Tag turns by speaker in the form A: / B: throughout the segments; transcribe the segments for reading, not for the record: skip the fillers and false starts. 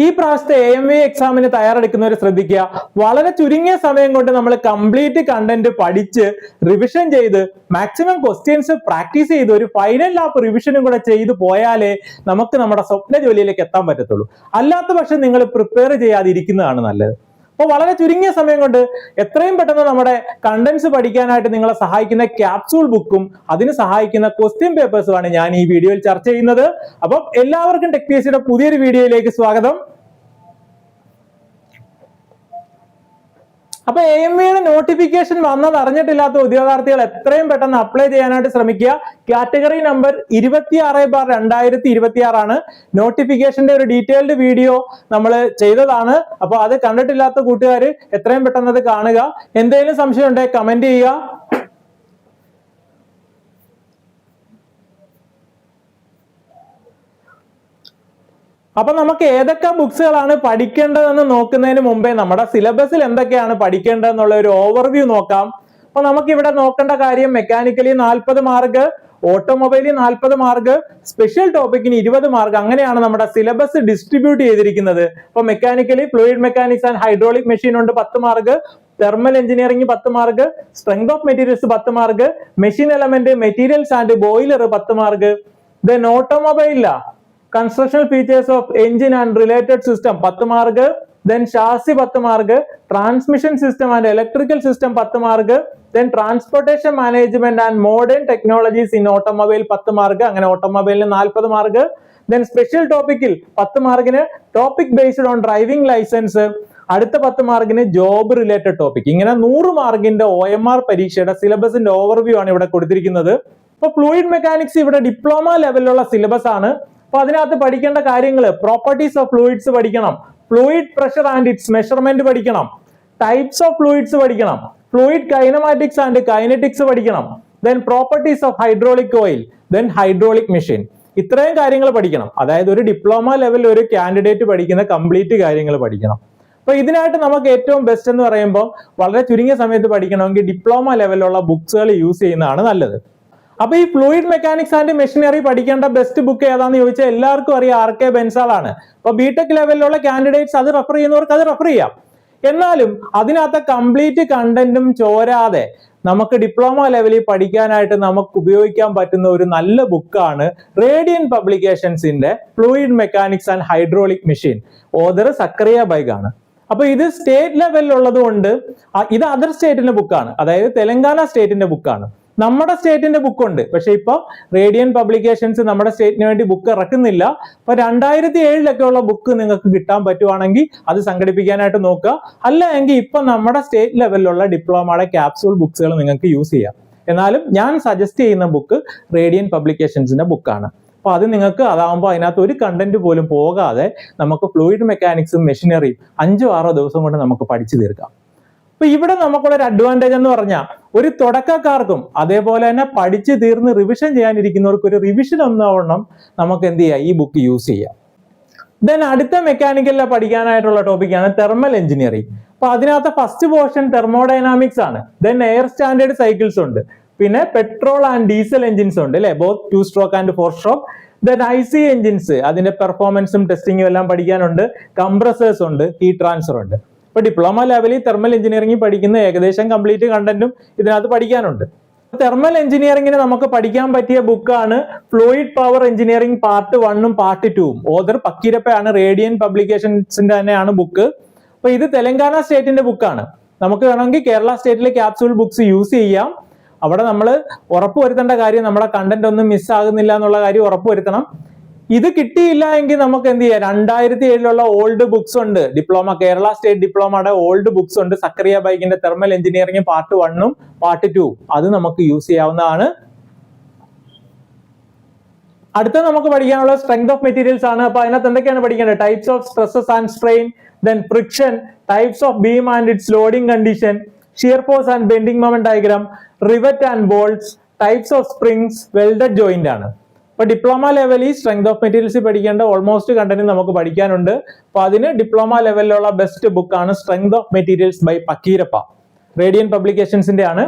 A: ഈ പ്രാവശ്യത്തെ AMV എക്സാമിന് തയ്യാറെടുക്കുന്നവർ ശ്രദ്ധിക്കുക, വളരെ ചുരുങ്ങിയ സമയം കൊണ്ട് നമ്മൾ കംപ്ലീറ്റ് കണ്ടന്റ് പഠിച്ച് റിവിഷൻ ചെയ്ത് മാക്സിമം ക്വസ്റ്റ്യൻസ് പ്രാക്ടീസ് ചെയ്ത് ഒരു ഫൈനൽ ലാപ്പ് റിവിഷനും കൂടെ ചെയ്ത് പോയാലേ നമുക്ക് നമ്മുടെ സ്വപ്ന ജോലിയിലേക്ക് എത്താൻ പറ്റത്തുള്ളൂ. അല്ലാത്ത പക്ഷം നിങ്ങൾ പ്രിപ്പയർ ചെയ്യാതിരിക്കുന്നതാണ് നല്ലത്. അപ്പോൾ വളരെ ചുരുങ്ങിയ സമയം കൊണ്ട് എത്രയും പെട്ടെന്ന് നമ്മുടെ കണ്ടന്റ്സ് പഠിക്കാനായിട്ട് നിങ്ങളെ സഹായിക്കുന്ന ക്യാപ്സൂൾ ബുക്കും അതിന് സഹായിക്കുന്ന ക്വസ്റ്റ്യൻ പേപ്പേഴ്സുമാണ് ഞാൻ ഈ വീഡിയോയിൽ ചർച്ച ചെയ്യുന്നത്. അപ്പം എല്ലാവർക്കും ടെക് PSCയുടെ പുതിയൊരു വീഡിയോയിലേക്ക് സ്വാഗതം. അപ്പൊ AMVയുടെ നോട്ടിഫിക്കേഷൻ വന്നത് അറിഞ്ഞിട്ടില്ലാത്ത ഉദ്യോഗാർത്ഥികൾ എത്രയും പെട്ടെന്ന് അപ്ലൈ ചെയ്യാനായിട്ട് ശ്രമിക്കുക. കാറ്റഗറി നമ്പർ 26/2026 ആണ്. നോട്ടിഫിക്കേഷന്റെ ഒരു ഡീറ്റെയിൽഡ് വീഡിയോ നമ്മൾ ചെയ്തതാണ്. അപ്പൊ അത് കണ്ടിട്ടില്ലാത്ത കൂട്ടുകാർ എത്രയും പെട്ടെന്ന് അത് കാണുക. എന്തെങ്കിലും സംശയം ഉണ്ടെങ്കിൽ കമന്റ് ചെയ്യുക. അപ്പൊ നമുക്ക് ഏതൊക്കെ ബുക്സുകളാണ് പഠിക്കേണ്ടതെന്ന് നോക്കുന്നതിന് മുമ്പേ നമ്മുടെ സിലബസിൽ എന്തൊക്കെയാണ് പഠിക്കേണ്ടതെന്നുള്ള ഒരു ഓവർവ്യൂ നോക്കാം. അപ്പൊ നമുക്ക് ഇവിടെ നോക്കേണ്ട കാര്യം മെക്കാനിക്കലി 40 മാർക്ക്, ഓട്ടോമൊബൈലിൽ 40 മാർക്ക്, സ്പെഷ്യൽ ടോപ്പിക്കിന് 20 മാർക്ക്, അങ്ങനെയാണ് നമ്മുടെ സിലബസ് ഡിസ്ട്രിബ്യൂട്ട് ചെയ്തിരിക്കുന്നത്. അപ്പൊ മെക്കാനിക്കലി fluid mechanics and hydraulic machine ഉണ്ട് 10 mark, thermal engineering 10 mark, strength of materials 10 mark, machine element materials and boiler 10 mark, then ഓട്ടോമൊബൈലില constructional features of engine and related system 10 mark, then chassis 10 mark, transmission system and electrical system 10 mark, then transportation management and modern technologies in automobile 10 mark, അങ്ങനെ ഓട്ടോമൊബൈലിന് 40 mark, then special ടോപ്പിക്കിൽ 10 മാർക്കിന് topic based on driving licence, അടുത്ത 10 മാർക്കിന് job related topic. ഇങ്ങനെ 100 മാർക്കിന്റെ OMR പരീക്ഷയുടെ സിലബസിന്റെ overview ആണ് ഇവിടെ കൊടുത്തിരിക്കുന്നത്. അപ്പൊ ഫ്ലൂയിഡ് മെക്കാനിക്സ് ഇവിടെ ഡിപ്ലോമ ലെവലിലുള്ള സിലബസ് ആണ്. അപ്പൊ അതിനകത്ത് പഠിക്കേണ്ട കാര്യങ്ങൾ പ്രോപ്പർട്ടീസ് ഓഫ് ഫ്ലൂയിഡ്സ് പഠിക്കണം, fluid pressure and it's measurement പഠിക്കണം, ടൈപ്സ് ഓഫ് ഫ്ലൂയിഡ്സ് പഠിക്കണം, ഫ്ലൂയിഡ് കൈനമാറ്റിക്സ് ആൻഡ് കൈനറ്റിക്സ് പഠിക്കണം, then properties of hydraulic oil, then hydraulic machine. ഇത്രയും കാര്യങ്ങൾ പഠിക്കണം. അതായത് ഒരു ഡിപ്ലോമ ലെവലിൽ ഒരു കാൻഡിഡേറ്റ് പഠിക്കുന്ന കംപ്ലീറ്റ് കാര്യങ്ങൾ പഠിക്കണം. അപ്പൊ ഇതിനായിട്ട് നമുക്ക് ഏറ്റവും ബെസ്റ്റ് എന്ന് പറയുമ്പോൾ വളരെ ചുരുങ്ങിയ സമയത്ത് പഠിക്കണമെങ്കിൽ ഡിപ്ലോമ ലെവലിലുള്ള ബുക്സുകൾ യൂസ് ചെയ്യുന്നതാണ് നല്ലത്. അപ്പൊ ഈ ഫ്ലൂയിഡ് മെക്കാനിക്സ് ആൻഡ് മെഷീനറി പഠിക്കേണ്ട ബെസ്റ്റ് ബുക്ക് ഏതാണെന്ന് ചോദിച്ചാൽ എല്ലാവർക്കും അറിയാം RK ബെൻസാൾ ആണ്. അപ്പൊ BTech ലെവലിലുള്ള കാൻഡിഡേറ്റ്സ് അത് റെഫർ ചെയ്യുന്നവർക്ക് അത് റെഫർ ചെയ്യാം. എന്നാലും അതിനകത്ത് കംപ്ലീറ്റ് കണ്ടന്റും ചോരാതെ നമുക്ക് ഡിപ്ലോമ ലെവലിൽ പഠിക്കാനായിട്ട് നമുക്ക് ഉപയോഗിക്കാൻ പറ്റുന്ന ഒരു നല്ല ബുക്കാണ് റേഡിയൻ പബ്ലിക്കേഷൻസിന്റെ fluid mechanics and hydraulic machine. Author Zakariya Baig ആണ്. അപ്പൊ ഇത് സ്റ്റേറ്റ് ലെവലിലുള്ളത് കൊണ്ട് ഇത് അതർ സ്റ്റേറ്റിന്റെ ബുക്കാണ്, അതായത് തെലങ്കാന സ്റ്റേറ്റിന്റെ ബുക്കാണ്. നമ്മുടെ സ്റ്റേറ്റിന്റെ ബുക്ക് ഉണ്ട്, പക്ഷെ ഇപ്പൊ റേഡിയൻ പബ്ലിക്കേഷൻസ് നമ്മുടെ സ്റ്റേറ്റിന് വേണ്ടി ബുക്ക് ഇറക്കുന്നില്ല. അപ്പൊ 2007 ഉള്ള ബുക്ക് നിങ്ങൾക്ക് കിട്ടാൻ പറ്റുവാണെങ്കിൽ അത് സംഘടിപ്പിക്കാനായിട്ട് നോക്കുക. അല്ല എങ്കിൽ ഇപ്പൊ നമ്മുടെ സ്റ്റേറ്റ് ലെവലിലുള്ള ഡിപ്ലോമയുടെ ക്യാപ്സൂൾ ബുക്സുകൾ നിങ്ങൾക്ക് യൂസ് ചെയ്യാം. എന്നാലും ഞാൻ സജസ്റ്റ് ചെയ്യുന്ന ബുക്ക് റേഡിയൻ പബ്ലിക്കേഷൻസിന്റെ ബുക്കാണ്. അപ്പൊ അത് നിങ്ങൾക്ക് അതാവുമ്പോൾ അതിനകത്ത് ഒരു കണ്ടന്റ് പോലും പോകാതെ നമുക്ക് ഫ്ലൂയിഡ് മെക്കാനിക്സും മെഷീനറിയും 5-6 ദിവസം കൊണ്ട് നമുക്ക് പഠിച്ചു തീർക്കാം. അപ്പൊ ഇവിടെ നമുക്കുള്ള ഒരു അഡ്വാൻറ്റേജ് എന്ന് പറഞ്ഞാൽ ഒരു തുടക്കക്കാർക്കും അതേപോലെ തന്നെ പഠിച്ചു തീർന്ന് റിവിഷൻ ചെയ്യാനിരിക്കുന്നവർക്ക് ഒരു റിവിഷൻ ഒന്നാവണം നമുക്ക് എന്ത് ചെയ്യാം, ഈ ബുക്ക് യൂസ് ചെയ്യാം. ദെൻ അടുത്ത മെക്കാനിക്കലിലെ പഠിക്കാനായിട്ടുള്ള ടോപ്പിക്കാണ് തെർമൽ എഞ്ചിനീയറിംഗ്. അപ്പൊ അതിനകത്ത് ഫസ്റ്റ് പോർഷൻ തെർമോഡൈനാമിക്സ് ആണ്. ദെൻ എയർ സ്റ്റാൻഡേർഡ് സൈക്കിൾസ് ഉണ്ട്, പിന്നെ പെട്രോൾ ആൻഡ് ഡീസൽ എഞ്ചിൻസ് ഉണ്ട് അല്ലെ, both 2 stroke and 4 stroke. Then IC engines, അതിന്റെ പെർഫോമൻസും ടെസ്റ്റിങ്ങും എല്ലാം പഠിക്കാനുണ്ട്. കംപ്രസേഴ്സ് ഉണ്ട്, ഹീറ്റ് ട്രാൻസ്ഫർ ഉണ്ട്. ഇപ്പൊ ഡിപ്ലോമ ലെവലിൽ തെർമൽ എഞ്ചിനീയറിംഗ് പഠിക്കുന്ന ഏകദേശം കംപ്ലീറ്റ് കണ്ടന്റും ഇതിനകത്ത് പഠിക്കാനുണ്ട്. തെർമൽ എഞ്ചിനീയറിംഗിന് നമുക്ക് പഠിക്കാൻ പറ്റിയ ബുക്കാണ് ഫ്ലൂയിഡ് പവർ എഞ്ചിനീയറിംഗ് പാർട്ട് 1ഉം പാർട്ട് 2ഉം. ഓതർ പക്കീരപ്പയാണ്, റേഡിയൻ പബ്ലിക്കേഷൻസിന്റെ തന്നെയാണ് ബുക്ക്. അപ്പൊ ഇത് തെലങ്കാന സ്റ്റേറ്റിന്റെ ബുക്കാണ്. നമുക്ക് വേണമെങ്കിൽ കേരള സ്റ്റേറ്റിലെ ക്യാപ്സൂൾ ബുക്സ് യൂസ് ചെയ്യാം. അവിടെ നമ്മൾ ഉറപ്പുവരുത്തേണ്ട കാര്യം നമ്മുടെ കണ്ടന്റ് ഒന്നും മിസ് ആകുന്നില്ല എന്നുള്ള കാര്യം ഉറപ്പുവരുത്തണം. ഇത് കിട്ടിയില്ല എങ്കിൽ നമുക്ക് എന്ത് ചെയ്യാം, 2007 ഓൾഡ് ബുക്സ് ഉണ്ട്, ഡിപ്ലോമ കേരള സ്റ്റേറ്റ് ഡിപ്ലോമയുടെ ഓൾഡ് ബുക്സ് ഉണ്ട്, സക്കറിയ ബൈക്കിന്റെ തെർമൽ എഞ്ചിനീയറിംഗ് പാർട്ട് 1ഉം പാർട്ട് 2ഉം. അത് നമുക്ക് യൂസ് ചെയ്യാവുന്നതാണ്. അടുത്ത നമുക്ക് പഠിക്കാനുള്ള സ്ട്രെങ്ത് ഓഫ് മെറ്റീരിയൽസ് ആണ്. അപ്പൊ അതിനകത്ത് എന്തൊക്കെയാണ് പഠിക്കേണ്ടത്? Types of stresses and strain, then friction, types of beam and its loading condition, shear force and bending moment diagram, rivet and bolts, types of springs, welded joint ആണ്. അപ്പൊ diploma ലെവലിൽ strength of materials പഠിക്കേണ്ട almost content നമുക്ക് പഠിക്കാനുണ്ട്. അപ്പൊ അതിന് ഡിപ്ലോമ ലെവലിലുള്ള ബെസ്റ്റ് ബുക്കാണ് strength of materials by Pakkirappa, Radian പബ്ലിക്കേഷൻസിന്റെ ആണ്.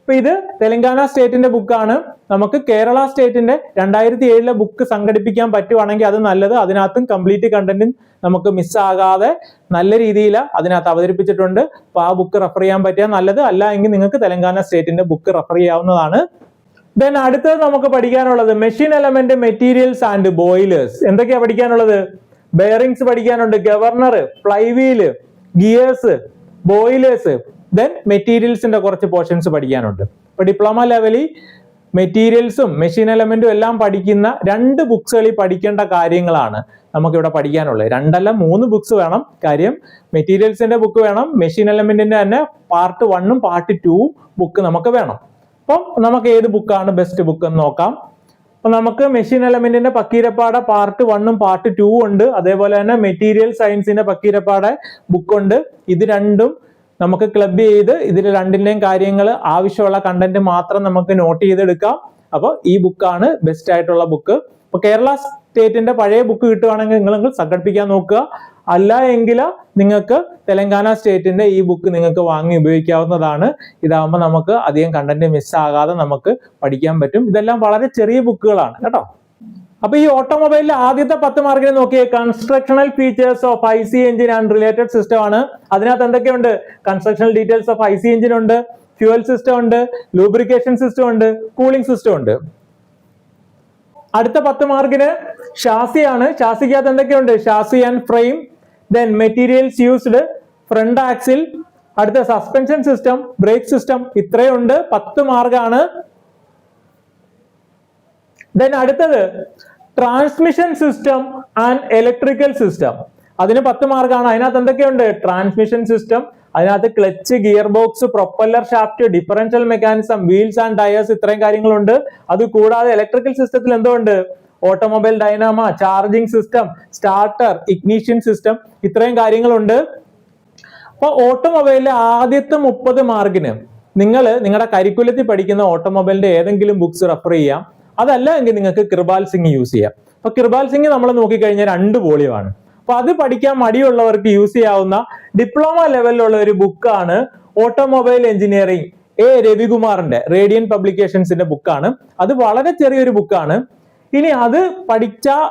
A: അപ്പൊ ഇത് തെലങ്കാന സ്റ്റേറ്റിന്റെ ബുക്കാണ്. നമുക്ക് കേരള സ്റ്റേറ്റിന്റെ 2007 ബുക്ക് സംഘടിപ്പിക്കാൻ പറ്റുവാണെങ്കിൽ അത് നല്ലത്. അതിനകത്തും കംപ്ലീറ്റ് കണ്ടന്റും നമുക്ക് മിസ്സാകാതെ നല്ല രീതിയിൽ അതിനകത്ത് അവതരിപ്പിച്ചിട്ടുണ്ട്. അപ്പൊ ആ ബുക്ക് റെഫർ ചെയ്യാൻ പറ്റിയാൽ നല്ലത്. അല്ല എങ്കിൽ നിങ്ങൾക്ക് തെലങ്കാന സ്റ്റേറ്റിന്റെ ബുക്ക് റെഫർ ചെയ്യാവുന്നതാണ്. ദെൻ അടുത്തത് നമുക്ക് പഠിക്കാനുള്ളത് machine element, materials and boilers. എന്തൊക്കെയാ പഠിക്കാനുള്ളത്? ബെയറിംഗ്സ് പഠിക്കാനുണ്ട്, ഗവർണർ, ഫ്ലൈവീല്, ഗിയേഴ്സ്, ബോയിലേഴ്സ്, ദെൻ മെറ്റീരിയൽസിന്റെ കുറച്ച് പോർഷൻസ് പഠിക്കാനുണ്ട്. ഇപ്പൊ ഡിപ്ലോമ ലെവലിൽ മെറ്റീരിയൽസും മെഷീൻ എലമെന്റും എല്ലാം പഠിക്കുന്ന 2 ബുക്സുകളിൽ പഠിക്കേണ്ട കാര്യങ്ങളാണ് നമുക്കിവിടെ പഠിക്കാനുള്ളത്. 2 അല്ല 3 ബുക്സ് വേണം. കാര്യം മെറ്റീരിയൽസിന്റെ ബുക്ക് വേണം, മെഷീൻ എലമെന്റിന്റെ തന്നെ പാർട്ട് 1ഉം പാർട്ട് 2ഉം ബുക്ക് നമുക്ക് വേണം. അപ്പം നമുക്ക് ഏത് ബുക്കാണ് ബെസ്റ്റ് ബുക്ക് എന്ന് നോക്കാം. അപ്പൊ നമുക്ക് മെഷീൻ എലമെന്റിന്റെ പക്കീരപ്പാട പാർട്ട് 1ഉം പാർട്ട് 2ഉം ഉണ്ട്. അതേപോലെ തന്നെ മെറ്റീരിയൽ സയൻസിന്റെ പക്കീരപ്പാട ബുക്കുണ്ട്. ഇത് രണ്ടും നമുക്ക് ക്ലബ് ചെയ്ത് ഇതിൽ രണ്ടിന്റെയും കാര്യങ്ങൾ ആവശ്യമുള്ള കണ്ടന്റ് മാത്രം നമുക്ക് നോട്ട് ചെയ്തെടുക്കാം. അപ്പൊ ഈ ബുക്കാണ് ബെസ്റ്റ് ആയിട്ടുള്ള ബുക്ക്. അപ്പൊ കേരള സ്റ്റേറ്റിന്റെ പഴയ ബുക്ക് കിട്ടുവാണെങ്കിൽ നിങ്ങൾ സംഘടിപ്പിക്കാൻ നോക്കുക. അല്ല എങ്കിൽ നിങ്ങൾക്ക് തെലങ്കാന സ്റ്റേറ്റിന്റെ ഈ ബുക്ക് നിങ്ങൾക്ക് വാങ്ങി ഉപയോഗിക്കാവുന്നതാണ്. ഇതാകുമ്പോൾ നമുക്ക് അധികം കണ്ടന്റ് മിസ്സാകാതെ നമുക്ക് പഠിക്കാൻ പറ്റും. ഇതെല്ലാം വളരെ ചെറിയ ബുക്കുകളാണ് കേട്ടോ. അപ്പൊ ഈ ഓട്ടോമൊബൈലിലെ ആദ്യത്തെ 10 മാർക്കിന് നോക്കിയേ. Constructional features of IC engine and related system ആണ്. അതിനകത്ത് എന്തൊക്കെയുണ്ട്? Constructional details of IC engine ഉണ്ട്, ഫ്യൂവൽ സിസ്റ്റം ഉണ്ട്, ലൂബ്രിക്കേഷൻ സിസ്റ്റം ഉണ്ട്, കൂളിംഗ് സിസ്റ്റം ഉണ്ട്. അടുത്ത 10 മാർക്കിന് ഷാസി ആണ്. ഷാസിക്കകത്ത് എന്തൊക്കെയുണ്ട്? Chassis and frame, then materials used, front axle, അടുത്ത സസ്പെൻഷൻ സിസ്റ്റം, ബ്രേക്ക് സിസ്റ്റം. ഇത്രയുണ്ട്. 10 മാർക്കാണ്. ദെൻ അടുത്തത് transmission system and electrical system. അതിന് 10 മാർക്കാണ്. അതിനകത്ത് എന്തൊക്കെയുണ്ട്? ട്രാൻസ്മിഷൻ സിസ്റ്റം, അതിനകത്ത് clutch, gear box, propeller shaft, differential mechanism, wheels and tyres, ഇത്രയും കാര്യങ്ങളുണ്ട്. അത് കൂടാതെ ഇലക്ട്രിക്കൽ സിസ്റ്റത്തിൽ എന്തുണ്ട്? Automobile dynamo, charging system, starter, ignition system, ഇത്രയും കാര്യങ്ങളുണ്ട്. അപ്പൊ ഓട്ടോമൊബൈലിലെ ആദ്യത്തെ 30 മാർക്കിന് നിങ്ങൾ നിങ്ങളുടെ കരിക്കുലത്തിൽ പഠിക്കുന്ന ഓട്ടോമൊബൈലിന്റെ ഏതെങ്കിലും ബുക്സ് റെഫർ ചെയ്യാം. അതല്ല എങ്കിൽ നിങ്ങൾക്ക് കൃപാൽ സിംഗ് യൂസ് ചെയ്യാം. അപ്പൊ കൃപാൽ സിംഗ് നമ്മൾ നോക്കിക്കഴിഞ്ഞാൽ 2 വോളിയമാണ്. അപ്പൊ അത് പഠിക്കാൻ മടിയുള്ളവർക്ക് യൂസ് ചെയ്യാവുന്ന ഡിപ്ലോമ ലെവലിലുള്ള ഒരു ബുക്കാണ് ഓട്ടോമൊബൈൽ എഞ്ചിനീയറിംഗ് രവികുമാറിന്റെ റേഡിയൻ പബ്ലിക്കേഷൻസിന്റെ ബുക്കാണ്. അത് വളരെ ചെറിയൊരു ബുക്കാണ്. ഇനി അത് പഠിച്ചാൽ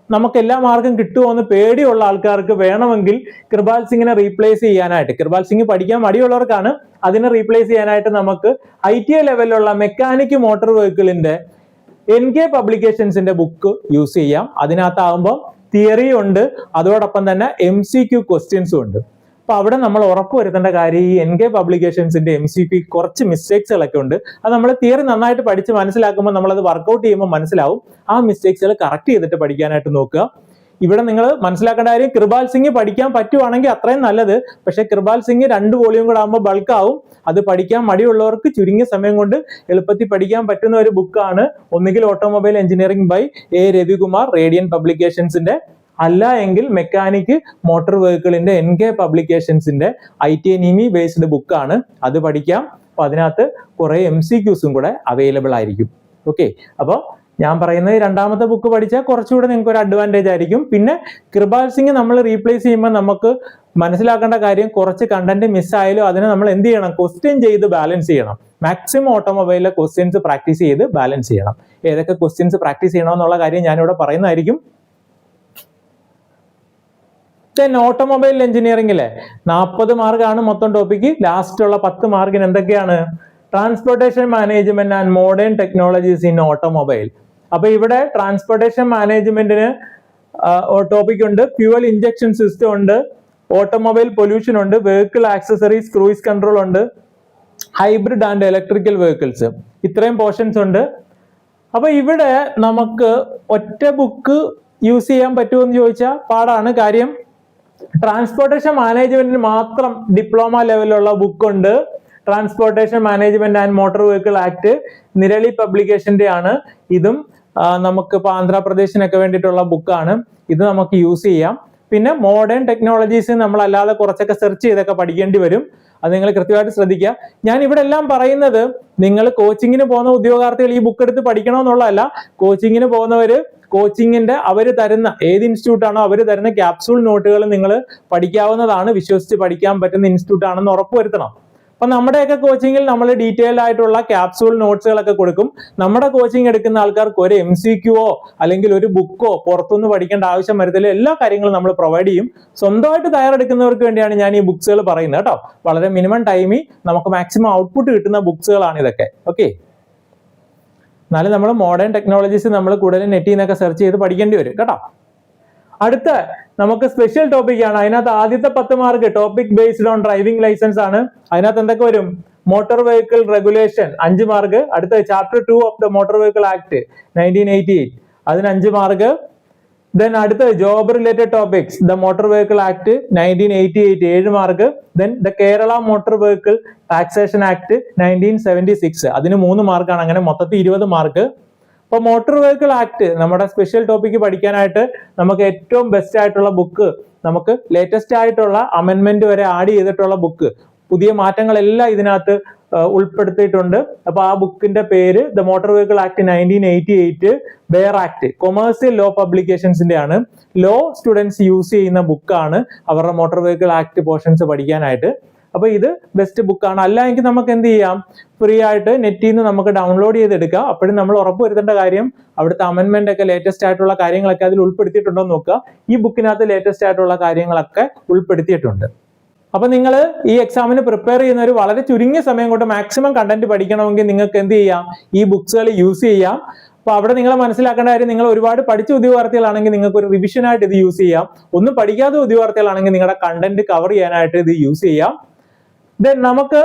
A: നമുക്ക് എല്ലാ മാർക്കും കിട്ടുമോ എന്ന് പേടിയുള്ള ആൾക്കാർക്ക് വേണമെങ്കിൽ കൃപാൽ സിംഗിനെ റീപ്ലേസ് ചെയ്യാനായിട്ട്, കൃപാൽ സിംഗ് പഠിക്കാൻ മടിയുള്ളവർക്കാണ്, അതിനെ റീപ്ലേസ് ചെയ്യാനായിട്ട് നമുക്ക് ITA ലെവലിലുള്ള മെക്കാനിക് മോട്ടോർ വെഹിക്കിളിന്റെ NK പബ്ലിക്കേഷൻസിന്റെ ബുക്ക് യൂസ് ചെയ്യാം. അതിനകത്താകുമ്പോൾ തിയറി ഉണ്ട്, അതോടൊപ്പം തന്നെ MCQ ക്വസ്റ്റ്യൻസും ഉണ്ട്. അപ്പൊ അവിടെ നമ്മൾ ഉറപ്പുവരുത്തേണ്ട കാര്യം ഈ NK പബ്ലിക്കേഷൻസിന്റെ MCQ കുറച്ച് മിസ്റ്റേക്സുകളൊക്കെ ഉണ്ട്. അത് നമ്മൾ തിയറി നന്നായിട്ട് പഠിച്ച് മനസ്സിലാക്കുമ്പോൾ നമ്മളത് വർക്ക്ഔട്ട് ചെയ്യുമ്പോൾ മനസ്സിലാവും. ആ മിസ്റ്റേക്സുകൾ കറക്റ്റ് ചെയ്തിട്ട് പഠിക്കാനായിട്ട് നോക്കുക. ഇവിടെ നിങ്ങൾ മനസ്സിലാക്കേണ്ട കാര്യം, കൃപാൽ സിംഗ് പഠിക്കാൻ പറ്റുവാണെങ്കിൽ അത്രയും നല്ലത്. പക്ഷെ കൃപാൽ സിംഗ് 2 വോളിയം കൂടെ ആകുമ്പോൾ ബൾക്കാവും. അത് പഠിക്കാൻ മടിയുള്ളവർക്ക് ചുരുങ്ങിയ സമയം കൊണ്ട് എളുപ്പത്തിൽ പഠിക്കാൻ പറ്റുന്ന ഒരു ബുക്കാണ് ഒന്നുകിൽ automobile engineering by Ravikumar Radian പബ്ലിക്കേഷൻസിന്റെ, അല്ല എങ്കിൽ മെക്കാനിക് മോട്ടോർ വെഹിക്കിളിന്റെ NK പബ്ലിക്കേഷൻസിന്റെ ITA NIMI ബേസ്ഡ് ബുക്കാണ്. അത് പഠിക്കാം. അപ്പൊ അതിനകത്ത് കുറെ MCQസും കൂടെ അവൈലബിൾ ആയിരിക്കും. ഓക്കെ, അപ്പൊ ഞാൻ പറയുന്നത് രണ്ടാമത്തെ ബുക്ക് പഠിച്ചാൽ കുറച്ചുകൂടെ നിങ്ങൾക്ക് ഒരു അഡ്വാൻറ്റേജ് ആയിരിക്കും. പിന്നെ കൃപാൽ സിംഗ് നമ്മൾ റീപ്ലേസ് ചെയ്യുമ്പോൾ നമുക്ക് മനസ്സിലാക്കേണ്ട കാര്യം, കുറച്ച് കണ്ടന്റ് മിസ്സായാലും അതിനെ നമ്മൾ എന്ത് ചെയ്യണം? ക്വസ്റ്റ്യൻ ചെയ്ത് ബാലൻസ് ചെയ്യണം. മാക്സിമം ഓട്ടോമൊബൈലിലെ ക്വസ്റ്റ്യൻസ് പ്രാക്ടീസ് ചെയ്ത് ബാലൻസ് ചെയ്യണം. ഏതൊക്കെ ക്വസ്റ്റ്യൻസ് പ്രാക്ടീസ് ചെയ്യണം എന്നുള്ള കാര്യം ഞാനിവിടെ പറയുന്നതായിരിക്കും. ഓട്ടോമൊബൈൽ എഞ്ചിനീയറിംഗിലെ 40 മാർക്കാണ് മൊത്തം ടോപ്പിക്ക്. ലാസ്റ്റ് ഉള്ള 10 മാർക്കിന് എന്തൊക്കെയാണ്? Transportation management and modern technologies in automobile. അപ്പൊ ഇവിടെ ട്രാൻസ്പോർട്ടേഷൻ മാനേജ്മെന്റിന് ടോപ്പിക് ഉണ്ട്, ഫ്യൂവൽ ഇഞ്ചക്ഷൻ സിസ്റ്റം ഉണ്ട്, ഓട്ടോമൊബൈൽ പൊല്യൂഷൻ ഉണ്ട്, വെഹിക്കിൾ ആക്സസറീസ്, ക്രൂയിസ് കൺട്രോൾ ഉണ്ട്, ഹൈബ്രിഡ് ആൻഡ് ഇലക്ട്രിക്കൽ വെഹിക്കിൾസ്, ഇത്രയും പോർഷൻസ് ഉണ്ട്. അപ്പൊ ഇവിടെ നമുക്ക് ഒറ്റ ബുക്ക് യൂസ് ചെയ്യാൻ പറ്റുമോ എന്ന് ചോദിച്ചാൽ പാടാണ്. കാര്യം ട്രാൻസ്പോർട്ടേഷൻ മാനേജ്മെന്റിന് മാത്രം ഡിപ്ലോമ ലെവലിലുള്ള ബുക്ക് ഉണ്ട്. Transportation management and motor vehicle act Nirali പബ്ലിക്കേഷന്റെ ആണ്. ഇതും നമുക്ക് ഇപ്പൊ ആന്ധ്രാപ്രദേശിനൊക്കെ വേണ്ടിയിട്ടുള്ള ബുക്കാണ്. ഇത് നമുക്ക് യൂസ് ചെയ്യാം. പിന്നെ മോഡേൺ ടെക്നോളജീസ് നമ്മൾ അല്ലാതെ കുറച്ചൊക്കെ സെർച്ച് ചെയ്തൊക്കെ പഠിക്കേണ്ടി വരും. അത് നിങ്ങൾ കൃത്യമായിട്ട് ശ്രദ്ധിക്കുക. ഞാൻ ഇവിടെ എല്ലാം പറയുന്നത് നിങ്ങൾ കോച്ചിങ്ങിന് പോകുന്ന ഉദ്യോഗാർത്ഥികൾ ഈ ബുക്ക് എടുത്ത് പഠിക്കണമെന്നുള്ളതല്ല. കോച്ചിങ്ങിന് പോകുന്നവര് കോച്ചിങ്ങിന്റെ അവര് തരുന്ന ഏത് ഇൻസ്റ്റിറ്റ്യൂട്ട് ആണോ അവർ തരുന്ന ക്യാപ്സൂൾ നോട്ടുകൾ നിങ്ങൾ പഠിക്കാവുന്നതാണ്. വിശ്വസിച്ച് പഠിക്കാൻ പറ്റുന്ന ഇൻസ്റ്റിറ്റ്യൂട്ട് ആണെന്ന് ഉറപ്പുവരുത്തണം. അപ്പൊ നമ്മുടെയൊക്കെ കോച്ചിങ്ങിൽ നമ്മൾ ഡീറ്റെയിൽഡ് ആയിട്ടുള്ള ക്യാപ്സൂൾ നോട്ട്സുകളൊക്കെ കൊടുക്കും. നമ്മുടെ കോച്ചിങ് എടുക്കുന്ന ആൾക്കാർക്ക് ഒരു MCQO അല്ലെങ്കിൽ ഒരു ബുക്കോ പുറത്തുനിന്ന് പഠിക്കേണ്ട ആവശ്യം വരത്തില്ല. എല്ലാ കാര്യങ്ങളും നമ്മൾ പ്രൊവൈഡ് ചെയ്യും. സ്വന്തമായിട്ട് തയ്യാറെടുക്കുന്നവർക്ക് വേണ്ടിയാണ് ഞാൻ ഈ ബുക്സുകൾ പറയുന്നത് കേട്ടോ. വളരെ മിനിമം ടൈമിൽ നമുക്ക് മാക്സിമം ഔട്ട്പുട്ട് കിട്ടുന്ന ബുക്സുകളാണ് ഇതൊക്കെ. ഓക്കെ, എന്നാലും നമ്മൾ മോഡേൺ ടെക്നോളജീസ് നമ്മൾ കൂടുതൽ നെറ്റിൽ നിന്നൊക്കെ സെർച്ച് ചെയ്ത് പഠിക്കേണ്ടി വരും കേട്ടോ. അടുത്ത നമുക്ക് സ്പെഷ്യൽ ടോപ്പിക് ആണ്. അതിനകത്ത് ആദ്യത്തെ 10 mark topic based on driving licence ആണ്. അതിനകത്ത് എന്തൊക്കെ വരും? Motor vehicle regulation 5 mark. അടുത്ത chapter 2 of the motor vehicle act 1988 അതിന് 5 മാർക്ക്. ദെൻ അടുത്ത job related topics the motor vehicle act 1988 7 mark. Then the Kerala motor vehicle taxation act 1976 അതിന് 3 മാർക്കാണ്. അങ്ങനെ മൊത്തത്തിൽ 20 മാർക്ക്. അപ്പൊ മോട്ടോർ വെഹിക്കിൾ ആക്ട് നമ്മുടെ സ്പെഷ്യൽ ടോപ്പിക്ക് പഠിക്കാനായിട്ട് നമുക്ക് ഏറ്റവും ബെസ്റ്റ് ആയിട്ടുള്ള ബുക്ക്, നമുക്ക് ലേറ്റസ്റ്റ് ആയിട്ടുള്ള അമെൻമെന്റ് വരെ ആഡ് ചെയ്തിട്ടുള്ള ബുക്ക്, പുതിയ മാറ്റങ്ങളെല്ലാം ഇതിനകത്ത് ഉൾപ്പെടുത്തിയിട്ടുണ്ട്. അപ്പൊ ആ ബുക്കിന്റെ പേര് the motor vehicle act 1988 bare act, commercial law പബ്ലിക്കേഷൻസിന്റെ ആണ്. ലോ സ്റ്റുഡൻസ് യൂസ് ചെയ്യുന്ന ബുക്കാണ് അവരുടെ മോട്ടോർ വെഹിക്കിൾ ആക്ട് പോർഷൻസ് പഠിക്കാനായിട്ട്. അപ്പൊ ഇത് ബെസ്റ്റ് ബുക്കാണ്. അല്ല എങ്കിൽ നമുക്ക് എന്ത് ചെയ്യാം, ഫ്രീ ആയിട്ട് നെറ്റിൽ നിന്ന് നമുക്ക് ഡൗൺലോഡ് ചെയ്തെടുക്കാം. അപ്പോഴും നമ്മൾ ഉറപ്പുവരുത്തേണ്ട കാര്യം അവിടുത്തെ അമെൻമെന്റ് ഒക്കെ ലേറ്റസ്റ്റ് ആയിട്ടുള്ള കാര്യങ്ങളൊക്കെ അതിൽ ഉൾപ്പെടുത്തിയിട്ടുണ്ടോ എന്ന് നോക്കുക. ഈ ബുക്കിനകത്ത് ലേറ്റസ്റ്റ് ആയിട്ടുള്ള കാര്യങ്ങളൊക്കെ ഉൾപ്പെടുത്തിയിട്ടുണ്ട്. അപ്പൊ നിങ്ങൾ ഈ എക്സാമിന് പ്രിപ്പയർ ചെയ്യുന്നവർ വളരെ ചുരുങ്ങിയ സമയം കൊണ്ട് മാക്സിമം കണ്ടന്റ് പഠിക്കണമെങ്കിൽ നിങ്ങൾക്ക് എന്ത് ചെയ്യാം, ഈ ബുക്സുകൾ യൂസ് ചെയ്യാം. അപ്പൊ അവിടെ നിങ്ങൾ മനസ്സിലാക്കേണ്ട കാര്യം, നിങ്ങൾ ഒരുപാട് പഠിച്ച ഉദ്യോഗാർത്ഥികളാണെങ്കിൽ നിങ്ങൾക്ക് ഒരു റിവിഷൻ ആയിട്ട് ഇത് യൂസ് ചെയ്യാം. ഒന്നും പഠിക്കാത്ത ഉദ്യോഗാർത്ഥികളാണെങ്കിൽ നിങ്ങളുടെ കണ്ടന്റ് കവർ ചെയ്യാനായിട്ട് ഇത് യൂസ് ചെയ്യാം. ദെൻ നമുക്ക്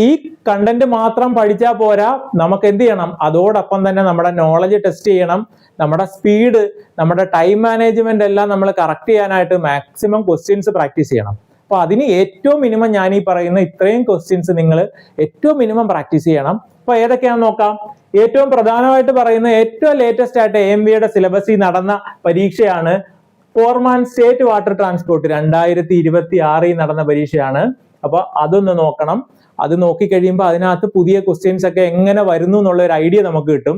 A: ഈ കണ്ടന്റ് മാത്രം പഠിച്ചാൽ പോരാ, നമുക്ക് എന്ത് ചെയ്യണം, അതോടൊപ്പം തന്നെ നമ്മുടെ നോളജ് ടെസ്റ്റ് ചെയ്യണം. നമ്മുടെ സ്പീഡ്, നമ്മുടെ ടൈം മാനേജ്മെന്റ് എല്ലാം നമ്മൾ കറക്റ്റ് ചെയ്യാനായിട്ട് മാക്സിമം ക്വസ്റ്റ്യൻസ് പ്രാക്ടീസ് ചെയ്യണം. അപ്പൊ അതിന് ഏറ്റവും മിനിമം ഞാൻ ഈ പറയുന്ന ഇത്രയും ക്വസ്റ്റ്യൻസ് നിങ്ങൾ ഏറ്റവും മിനിമം പ്രാക്ടീസ് ചെയ്യണം. അപ്പൊ ഏതൊക്കെയാണെന്ന് നോക്കാം. ഏറ്റവും പ്രധാനമായിട്ട് പറയുന്ന ഏറ്റവും ലേറ്റസ്റ്റ് ആയിട്ട് AMVയുടെ സിലബസിൽ നടന്ന പരീക്ഷയാണ് ഫോർമാൻ സ്റ്റേറ്റ് വാട്ടർ ട്രാൻസ്പോർട്ട് 2026 നടന്ന പരീക്ഷയാണ്. അപ്പൊ അതൊന്ന് നോക്കണം. അത് നോക്കി കഴിയുമ്പോൾ അതിനകത്ത് പുതിയ ക്വസ്റ്റ്യൻസ് ഒക്കെ എങ്ങനെ വരുന്നു എന്നുള്ള ഒരു ഐഡിയ നമുക്ക് കിട്ടും.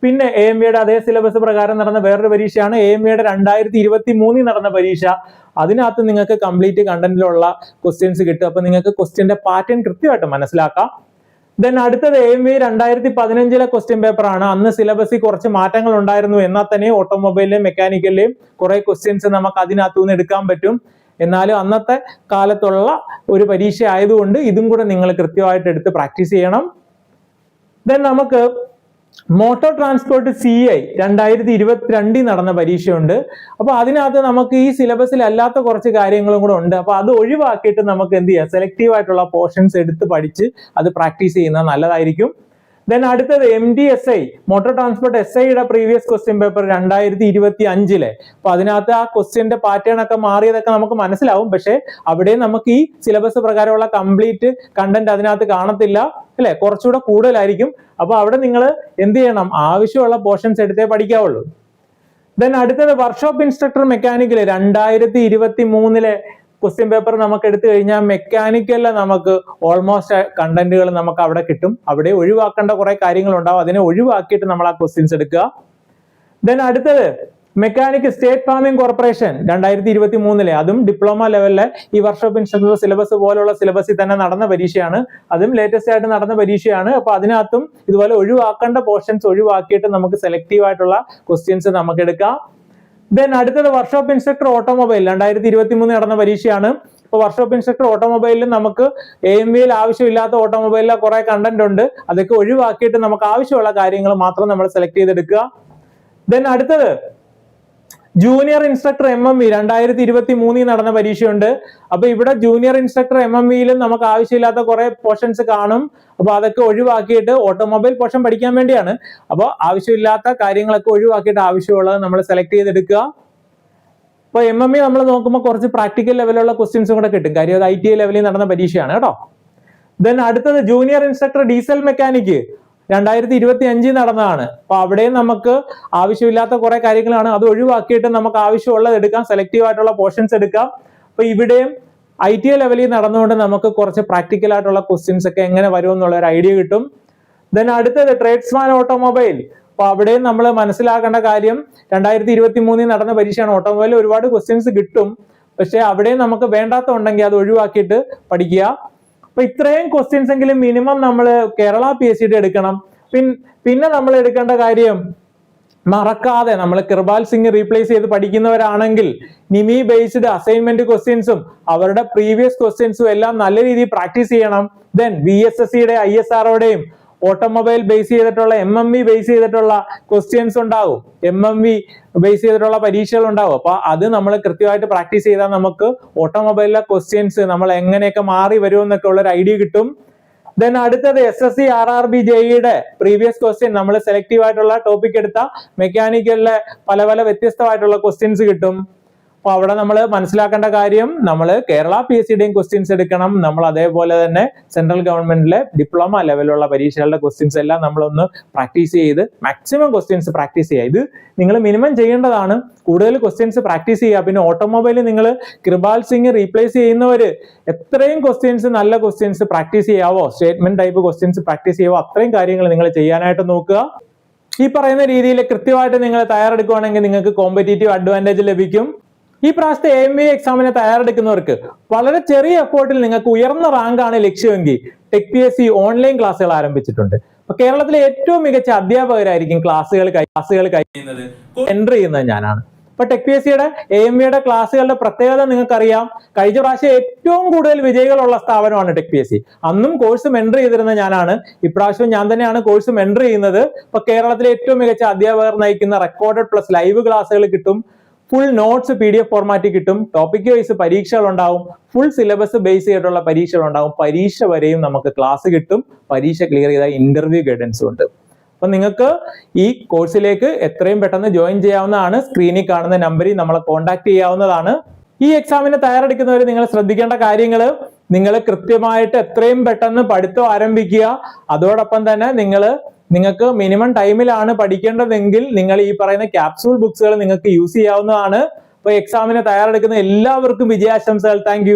A: പിന്നെ AMVയുടെ അതേ സിലബസ് പ്രകാരം നടന്ന വേറൊരു പരീക്ഷയാണ് AMVയുടെ 2023 നടന്ന പരീക്ഷ. അതിനകത്ത് നിങ്ങൾക്ക് കംപ്ലീറ്റ് കണ്ടന്റിലുള്ള ക്വസ്റ്റ്യൻസ് കിട്ടും. അപ്പൊ നിങ്ങൾക്ക് ക്വസ്റ്റ്യന്റെ പാറ്റേൺ കൃത്യമായിട്ട് മനസ്സിലാക്കാം. ദെൻ അടുത്തത് AMV 2015 ക്വസ്റ്റ്യൻ പേപ്പർ ആണ്. അന്ന് സിലബസിൽ കുറച്ച് മാറ്റങ്ങൾ ഉണ്ടായിരുന്നു. എന്നാൽ തന്നെ ഓട്ടോമൊബൈലിലെയും മെക്കാനിക്കലിലെയും കുറെ ക്വസ്റ്റ്യൻസ് നമുക്ക് അതിനകത്തു നിന്ന് എടുക്കാൻ പറ്റും. എന്നാലും അന്നത്തെ കാലത്തുള്ള ഒരു പരീക്ഷ ആയതുകൊണ്ട് ഇതും കൂടെ നിങ്ങൾ കൃത്യമായിട്ട് എടുത്ത് പ്രാക്ടീസ് ചെയ്യണം. ദെൻ നമുക്ക് മോട്ടോർ ട്രാൻസ്പോർട്ട് CI 2022 നടന്ന പരീക്ഷയുണ്ട്. അപ്പൊ അതിനകത്ത് നമുക്ക് ഈ സിലബസിൽ അല്ലാത്ത കുറച്ച് കാര്യങ്ങളും കൂടെ ഉണ്ട്. അപ്പൊ അത് ഒഴിവാക്കിയിട്ട് നമുക്ക് എന്ത് ചെയ്യാം, സെലക്റ്റീവ് ആയിട്ടുള്ള പോർഷൻസ് എടുത്ത് പഠിച്ച് അത് പ്രാക്ടീസ് ചെയ്യുന്നത് നല്ലതായിരിക്കും. ദെൻ അടുത്തത് MTSI മോട്ടോർ ട്രാൻസ്പോർട്ട് SIയുടെ പ്രീവിയസ് ക്വസ്റ്റ്യൻ പേപ്പർ 2025. അപ്പൊ അതിനകത്ത് ആ ക്വസ്റ്റ്യന്റെ പാറ്റേൺ ഒക്കെ മാറിയതൊക്കെ നമുക്ക് മനസ്സിലാവും. പക്ഷെ അവിടെ നമുക്ക് ഈ സിലബസ് പ്രകാരമുള്ള കംപ്ലീറ്റ് കണ്ടന്റ് അതിനകത്ത് കാണത്തില്ല, അല്ലെ, കുറച്ചുകൂടെ കൂടുതലായിരിക്കും. അപ്പൊ അവിടെ നിങ്ങൾ എന്ത് ചെയ്യണം, ആവശ്യമുള്ള പോർഷൻസ് എടുത്തേ പഠിക്കാവുള്ളൂ. ദെൻ അടുത്തത് workshop instructor mechanical 2023 question paper നമുക്ക് എടുത്തു കഴിഞ്ഞാൽ മെക്കാനിക്കലിലെ നമുക്ക് ഓൾമോസ്റ്റ് കണ്ടന്റുകൾ നമുക്ക് അവിടെ കിട്ടും. അവിടെ ഒഴിവാക്കേണ്ട കുറെ കാര്യങ്ങൾ ഉണ്ടാവും. അതിനെ ഒഴിവാക്കിയിട്ട് നമ്മൾ ആ ക്വസ്റ്റ്യൻസ് എടുക്കുക. ദെൻ അടുത്തത് മെക്കാനിക് സ്റ്റേറ്റ് ഫാമിംഗ് കോർപ്പറേഷൻ 2023 അതും ഡിപ്ലോമ ലെവലിലെ ഈ വർക്ക്ഷോപ്പ് ഇൻസ്ട്രക്ടർ സിലബസ് പോലുള്ള സിലബസിൽ തന്നെ നടന്ന പരീക്ഷയാണ്. അതും ലേറ്റസ്റ്റ് ആയിട്ട് നടന്ന പരീക്ഷയാണ്. അപ്പൊ അതിനകത്തും ഇതുപോലെ ഒഴിവാക്കേണ്ട പോർഷൻസ് ഒഴിവാക്കിയിട്ട് നമുക്ക് സെലക്റ്റീവ് ആയിട്ടുള്ള ക്വസ്റ്റ്യൻസ് നമുക്ക് എടുക്കാം. ദെൻ അടുത്തത് വർക്ക്ഷോപ്പ് ഇൻസ്ട്രക്ടർ ഓട്ടോമൊബൈൽ 2023 നടന്ന പരീക്ഷയാണ്. ഇപ്പൊ വർക്ക്ഷോപ്പ് ഇൻസ്ട്രക്ടർ ഓട്ടോമൊബൈലിൽ നമുക്ക് AMVയിൽ ആവശ്യമില്ലാത്ത ഓട്ടോമൊബൈലിലെ കുറെ കണ്ടന്റ് ഉണ്ട്. അതൊക്കെ ഒഴിവാക്കിയിട്ട് നമുക്ക് ആവശ്യമുള്ള കാര്യങ്ങൾ മാത്രം നമ്മൾ സെലക്ട് ചെയ്തെടുക്കുക. ദെൻ അടുത്തത് ജൂനിയർ ഇൻസ്ട്രക്ടർ MMV 2023 നടന്ന പരീക്ഷയുണ്ട്. അപ്പൊ ഇവിടെ ജൂനിയർ ഇൻസ്ട്രക്ടർ MMVയിലും നമുക്ക് ആവശ്യമില്ലാത്ത കുറെ പോർഷൻസ് കാണും. അപ്പൊ അതൊക്കെ ഒഴിവാക്കിയിട്ട് ഓട്ടോമൊബൈൽ പോർഷൻ പഠിക്കാൻ വേണ്ടിയാണ്. അപ്പോൾ ആവശ്യമില്ലാത്ത കാര്യങ്ങളൊക്കെ ഒഴിവാക്കിയിട്ട് ആവശ്യമുള്ളത് നമ്മൾ സെലക്ട് ചെയ്തെടുക്കുക. അപ്പൊ MMV നമ്മൾ നോക്കുമ്പോൾ കുറച്ച് പ്രാക്ടിക്കൽ ലെവലുള്ള ക്വസ്റ്റ്യൻസും കൂടെ കിട്ടും. കാര്യം അത് ITI ലെവലിൽ നടന്ന പരീക്ഷയാണ് കേട്ടോ. ദെൻ അടുത്തത് ജൂനിയർ ഇൻസ്ട്രക്ടർ ഡീസൽ മെക്കാനിക് 2025 നടന്നതാണ്. അപ്പൊ അവിടെയും നമുക്ക് ആവശ്യമില്ലാത്ത കുറെ കാര്യങ്ങളാണ്. അത് ഒഴിവാക്കിയിട്ട് നമുക്ക് ആവശ്യമുള്ളത് എടുക്കാം, സെലക്റ്റീവ് ആയിട്ടുള്ള പോർഷൻസ് എടുക്കാം. അപ്പൊ ഇവിടെയും ITI ലെവലിൽ നടന്നുകൊണ്ട് നമുക്ക് കുറച്ച് പ്രാക്ടിക്കൽ ആയിട്ടുള്ള ക്വസ്റ്റ്യൻസ് ഒക്കെ എങ്ങനെ വരും എന്നുള്ള ഒരു ഐഡിയ കിട്ടും. ദെൻ അടുത്തത് ട്രേഡ്സ്മാൻ ഓട്ടോമൊബൈൽ. അപ്പൊ അവിടെയും നമ്മൾ മനസ്സിലാക്കേണ്ട കാര്യം 2023 നടന്ന പരീക്ഷയാണ്. ഓട്ടോമൊബൈലിൽ ഒരുപാട് ക്വസ്റ്റ്യൻസ് കിട്ടും. പക്ഷെ അവിടെയും നമുക്ക് വേണ്ടാത്ത ഉണ്ടെങ്കിൽ അത് ഒഴിവാക്കിയിട്ട് പഠിക്കുക. അപ്പൊ ഇത്രയും ക്വസ്റ്റ്യൻസ് എങ്കിലും മിനിമം നമ്മൾ കേരള PSCയുടെ എടുക്കണം. പിന്നെ നമ്മൾ എടുക്കേണ്ട കാര്യം, മറക്കാതെ നമ്മൾ കൃപാൽ സിംഗ് റീപ്ലേസ് ചെയ്ത് പഠിക്കുന്നവരാണെങ്കിൽ നിമി ബേസ്ഡ് അസൈൻമെന്റ് ക്വസ്റ്റ്യൻസും അവരുടെ പ്രീവിയസ് ക്വസ്റ്റ്യൻസും എല്ലാം നല്ല രീതിയിൽ പ്രാക്ടീസ് ചെയ്യണം. ദെൻ VSSCയുടെ ISROയുടെയും ഓട്ടോമൊബൈൽ ബേസ് ചെയ്തിട്ടുള്ള MMV ബേസ് ചെയ്തിട്ടുള്ള ക്വസ്റ്റ്യൻസ് ഉണ്ടാവും, MMV ബേസ് ചെയ്തിട്ടുള്ള പരീക്ഷകൾ ഉണ്ടാവും. അപ്പൊ അത് നമ്മൾ കൃത്യമായിട്ട് പ്രാക്ടീസ് ചെയ്താൽ നമുക്ക് ഓട്ടോമൊബൈലിലെ ക്വസ്റ്റ്യൻസ് നമ്മൾ എങ്ങനെയൊക്കെ മാറി വരും എന്നൊക്കെ ഉള്ള ഒരു ഐഡിയ കിട്ടും. ദെൻ അടുത്തത് SSC RRB JEയുടെ പ്രീവിയസ് ക്വസ്റ്റ്യൻ നമ്മൾ സെലക്റ്റീവ് ആയിട്ടുള്ള ടോപ്പിക് എടുത്ത മെക്കാനിക്കലിലെ പല പല വ്യത്യസ്തമായിട്ടുള്ള ക്വസ്റ്റ്യൻസ് കിട്ടും. അപ്പൊ അവിടെ നമ്മൾ മനസ്സിലാക്കേണ്ട കാര്യം, നമ്മൾ കേരള PSCയുടെയും ക്വസ്റ്റ്യൻസ് എടുക്കണം. നമ്മൾ അതേപോലെ തന്നെ സെൻട്രൽ ഗവൺമെന്റിലെ ഡിപ്ലോമ ലെവലുള്ള പരീക്ഷകളുടെ ക്വസ്റ്റ്യൻസ് എല്ലാം നമ്മളൊന്ന് പ്രാക്ടീസ് ചെയ്ത് മാക്സിമം ക്വസ്റ്റ്യൻസ് പ്രാക്ടീസ് ചെയ്യുക. ഇത് നിങ്ങൾ മിനിമം ചെയ്യേണ്ടതാണ്. കൂടുതൽ ക്വസ്റ്റ്യൻസ് പ്രാക്ടീസ് ചെയ്യുക. പിന്നെ ഓട്ടോമൊബൈലിൽ നിങ്ങൾ കൃപാൽ സിംഗ് റീപ്ലേസ് ചെയ്യുന്നവര് എത്രയും ക്വസ്റ്റ്യൻസ്, നല്ല ക്വസ്റ്റ്യൻസ് പ്രാക്ടീസ് ചെയ്യാവോ, സ്റ്റേറ്റ്മെന്റ് ടൈപ്പ് ക്വസ്റ്റ്യൻസ് പ്രാക്ടീസ് ചെയ്യാവോ, അത്രയും കാര്യങ്ങൾ നിങ്ങൾ ചെയ്യാനായിട്ട് നോക്കുക. ഈ പറയുന്ന രീതിയിൽ കൃത്യമായിട്ട് നിങ്ങൾ തയ്യാറെടുക്കുകയാണെങ്കിൽ നിങ്ങൾക്ക് കോമ്പറ്റീറ്റീവ് അഡ്വാൻറ്റേജ് ലഭിക്കും. ഈ പ്രാവശ്യത്തെ AMV എക്സാമിന് തയ്യാറെടുക്കുന്നവർക്ക് വളരെ ചെറിയ എഫോർട്ടിൽ നിങ്ങൾക്ക് ഉയർന്ന റാങ്ക് ആണ് ലക്ഷ്യമെങ്കിൽ ടെക് PSC ഓൺലൈൻ ക്ലാസ്സുകൾ ആരംഭിച്ചിട്ടുണ്ട്. അപ്പൊ കേരളത്തിലെ ഏറ്റവും മികച്ച അധ്യാപകരായിരിക്കും ക്ലാസ്സുകൾ കഴിയുന്നത്, എൻട്രി ചെയ്യുന്നത് ഞാനാണ്. അപ്പൊ ടെക് PSCയുടെ AMVയുടെ ക്ലാസ്സുകളുടെ പ്രത്യേകത നിങ്ങൾക്കറിയാം. കഴിഞ്ഞ പ്രാവശ്യം ഏറ്റവും കൂടുതൽ വിജയികളുള്ള സ്ഥാപനമാണ് ടെക് PSC. അന്നും കോഴ്സ് മെൻറ്റർ ചെയ്തിരുന്ന ഞാനാണ്. ഇപ്രാവശ്യം ഞാൻ തന്നെയാണ് കോഴ്സ് മെൻറ്റർ ചെയ്യുന്നത്. ഇപ്പൊ കേരളത്തിലെ ഏറ്റവും മികച്ച അധ്യാപകർ നയിക്കുന്ന റെക്കോർഡഡ് പ്ലസ് ലൈവ് ക്ലാസ്സുകൾ കിട്ടും. ഫുൾ നോട്ട്സ് PDF ഫോർമാറ്റിൽ കിട്ടും. ടോപ്പിക് വൈസ് പരീക്ഷകൾ ഉണ്ടാവും. ഫുൾ സിലബസ് ബേസ് ചെയ്തിട്ടുള്ള പരീക്ഷകൾ ഉണ്ടാവും. പരീക്ഷ വരെയും നമുക്ക് ക്ലാസ് കിട്ടും. പരീക്ഷ ക്ലിയർ ചെയ്ത ഇന്റർവ്യൂ ഗൈഡൻസും ഉണ്ട്. അപ്പൊ നിങ്ങൾക്ക് ഈ കോഴ്സിലേക്ക് എത്രയും പെട്ടെന്ന് ജോയിൻ ചെയ്യാവുന്നതാണ്. സ്ക്രീനിൽ കാണുന്ന നമ്പറിൽ നമ്മളെ കോൺടാക്ട് ചെയ്യാവുന്നതാണ്. ഈ എക്സാമിന് തയ്യാറെടുക്കുന്നവർ നിങ്ങൾ ശ്രദ്ധിക്കേണ്ട കാര്യങ്ങൾ, നിങ്ങൾ കൃത്യമായിട്ട് എത്രയും പെട്ടെന്ന് പഠിത്തം ആരംഭിക്കുക. അതോടൊപ്പം തന്നെ നിങ്ങൾക്ക് മിനിമം ടൈമിലാണ് പഠിക്കേണ്ടതെങ്കിൽ നിങ്ങൾ ഈ പറയുന്ന ക്യാപ്സൂൾ ബുക്സുകൾ നിങ്ങൾക്ക് യൂസ് ചെയ്യാവുന്നതാണ്. അപ്പൊ എക്സാമിന് തയ്യാറെടുക്കുന്ന എല്ലാവർക്കും വിജയാശംസകൾ. താങ്ക്